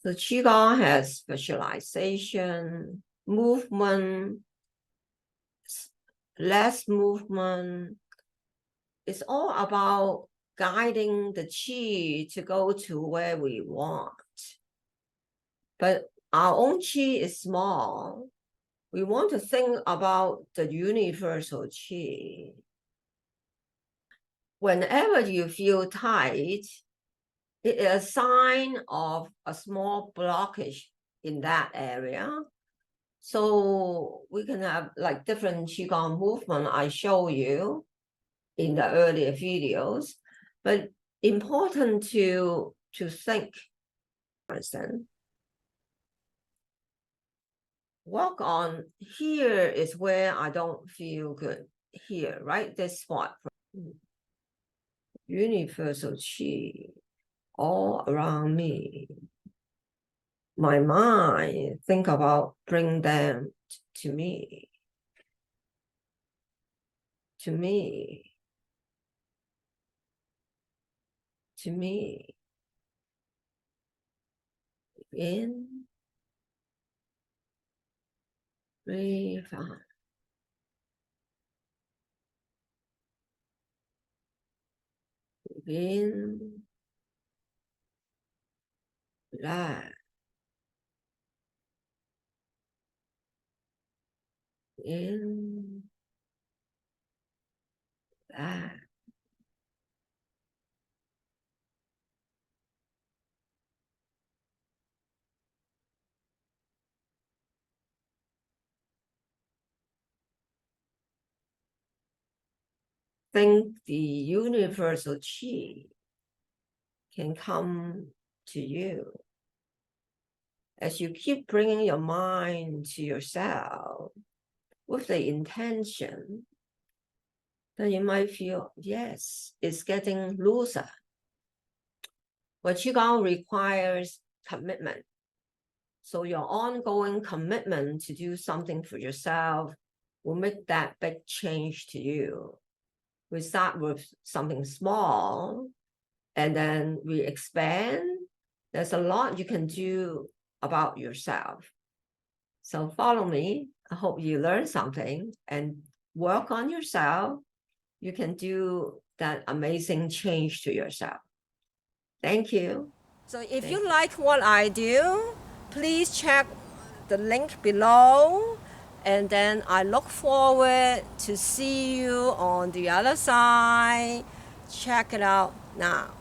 So Qi Gong has visualization, movement, less movement. It's all about guiding the Qi to go to where we want. But our own Qi is small. We want to think about the universal Qi. Whenever you feel tight, it is a sign of a small blockage in that area. So we can have like different Qigong movement I show you in the earlier videos, but important to think. Work on here is where I don't feel good. Here, right? This spot. Universal Qi all around me. My mind think about bring them to me. To me. To me. In. Breathe out. In. Relax. In. Relax. Think the universal Qi can come to you. As you keep bringing your mind to yourself with the intention, then you might feel, yes, it's getting looser. But Qigong requires commitment. So your ongoing commitment to do something for yourself will make that big change to you. We start with something small, and then we expand. There's a lot you can do about yourself. So follow me. I hope you learn something and work on yourself. You can do that amazing change to yourself. Thank you. So if you like what I do, please check the link below. And then I look forward to see you on the other side. Check it out now.